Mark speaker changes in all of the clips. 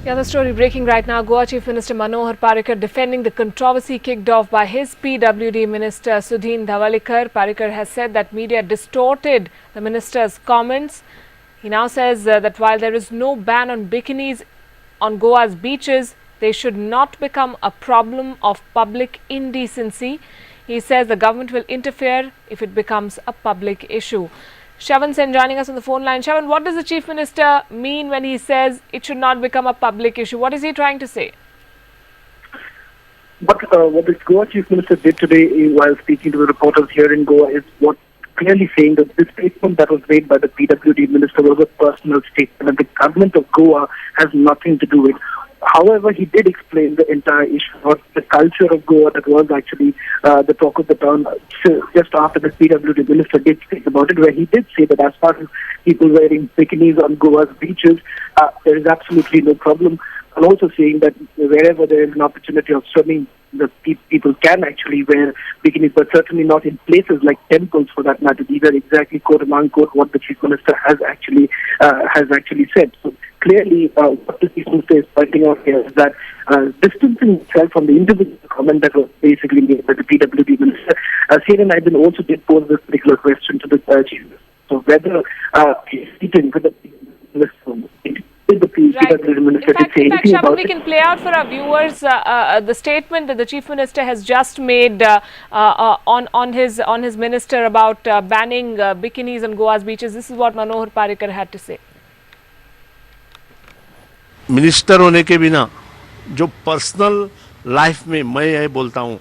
Speaker 1: The other story breaking right now, Goa Chief Minister Manohar Parrikar defending the controversy kicked off by his PWD Minister Sudhin Dhavalikar. Parrikar has said that media distorted the minister's comments. He now says that while there is no ban on bikinis on Goa's beaches, they should not become a problem of public indecency. He says the government will interfere if it becomes a public issue. Shavan Sen joining us on the phone line. Shavan, what does the Chief Minister mean when he says it should not become a public issue? What is he trying to say?
Speaker 2: But what the Goa Chief Minister did today while speaking to the reporters here in Goa is what clearly saying that this statement that was made by the PWD Minister was a personal statement and the government of Goa has nothing to do with it. However, he did explain the entire issue of the culture of Goa that was actually the talk of the town just after the PWD minister did speak about it, where he did say that as far as people wearing bikinis on Goa's beaches, there is absolutely no problem. And also saying that wherever there is an opportunity of swimming, the people can actually wear bikinis, but certainly not in places like temples for that matter. These are exactly quote unquote what the Chief Minister has actually said. So clearly, what the Chief Minister is pointing out here is that distancing itself from the individual comment that was basically made by the PWD Minister. Seren Ivan also did pose this particular question to the Chief Minister. So whether he's sitting with the Minister,
Speaker 1: In fact, Shaban, we can play out for our viewers the statement that the Chief Minister has just made on his minister about banning bikinis on Goa's beaches. This is what Manohar Parrikar had to say.
Speaker 3: Minister होने के बिना जो personal life में मैं ये बोलता हूँ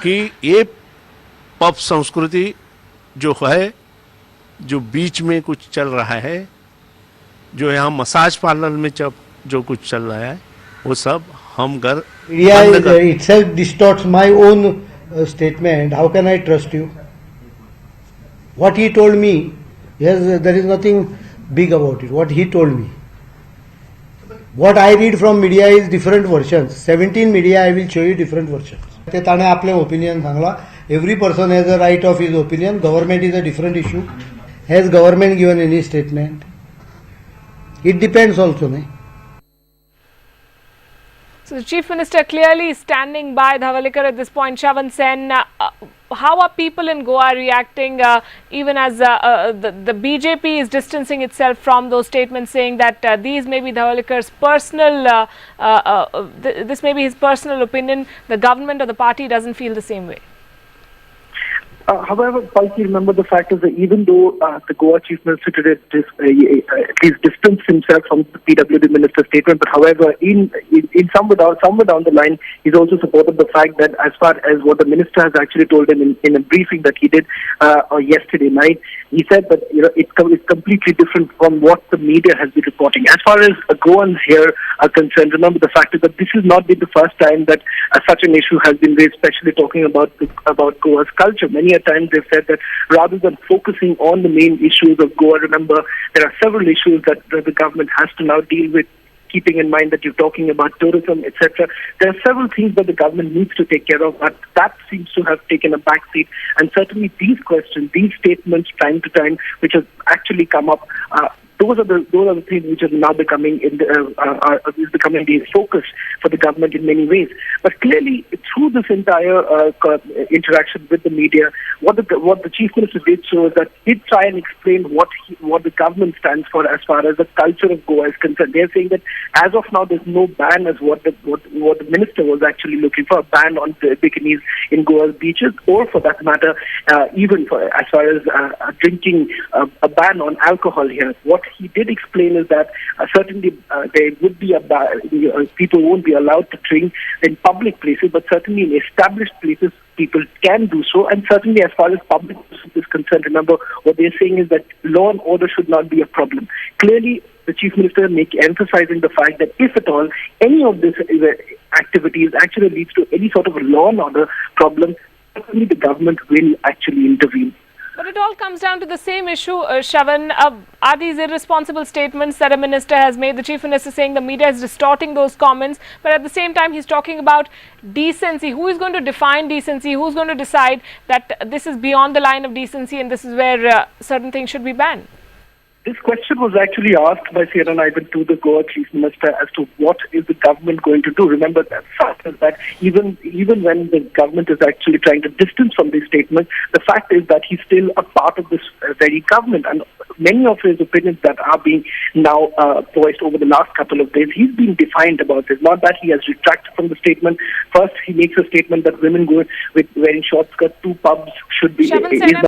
Speaker 3: कि ये पब संस्कृति जो है, जो बीच में कुछ चल रहा है, जो यहाँ मसाज पार्लर में जो कुछ चल रहा है, वो सब हम घर
Speaker 4: Media itself distorts my own statement. How can I trust you? What he told me, yes, there is nothing big about it. What he told me. What I read from media is different versions. 17 media, I will show you different versions. ते ताणे आपले opinion Sangla. Every person has a right of his opinion. Government is a different issue. Has government given any statement? It depends also, ne?
Speaker 1: So the Chief Minister clearly standing by Dhavalikar at this point. Shavan Sen, how are people in Goa reacting even as the BJP is distancing itself from those statements, saying that these may be Dhavalikar's personal, this may be his personal opinion, the government or the party doesn't feel the same way?
Speaker 2: However, Palki, remember the fact is that even though the Goa Chief Minister today at least distanced himself from the PWD Minister's statement, but however, in somewhere down the line, he's also supported the fact that as far as what the minister has actually told him in a briefing that he did yesterday night, he said that it's completely different from what the media has been reporting. As far as Goans here are concerned, remember the fact is that this has not been the first time that such an issue has been raised, especially talking about Goa's culture. Many a time they've said that rather than focusing on the main issues of Goa, remember there are several issues that the government has to now deal with, keeping in mind that you're talking about tourism, etc. There are several things that the government needs to take care of, but that seems to have taken a backseat. And certainly these questions, these statements, time to time, which have actually come up, those are the things which are now becoming the focus for the government in many ways. But clearly, through this entire interaction with the media, what the Chief Minister did show is that he did try and explain what the government stands for as far as the culture of Goa is concerned. They're saying that as of now, there's no ban as what the minister was actually looking for, a ban on the bikinis in Goa's beaches, or for that matter, even for as far as drinking, a ban on alcohol here. What he did explain is that certainly there would be people won't be allowed to drink in public places, but certainly in established places people can do so. And certainly as far as public is concerned, remember what they're saying is that law and order should not be a problem. Clearly, the Chief Minister emphasizing the fact that if at all any of this activities actually leads to any sort of a law and order problem, certainly the government will actually intervene.
Speaker 1: But it all comes down to the same issue, Shavan. Are these irresponsible statements that a minister has made? The Chief Minister saying the media is distorting those comments, but at the same time he's talking about decency. Who is going to define decency? Who's going to decide that this is beyond the line of decency and this is where certain things should be banned?
Speaker 2: This question was actually asked by Sierra Ivan to the Goa Chief Minister as to what is the government going to do. Remember that fact is that even when the government is actually trying to distance from these statements, the fact is that he's still a part of this very government, and many of his opinions that are being now voiced over the last couple of days, he's been defiant about this. Not that he has retracted from the statement. First, he makes a statement that women go with wearing short skirts to pubs should be.
Speaker 1: Shaman Sen,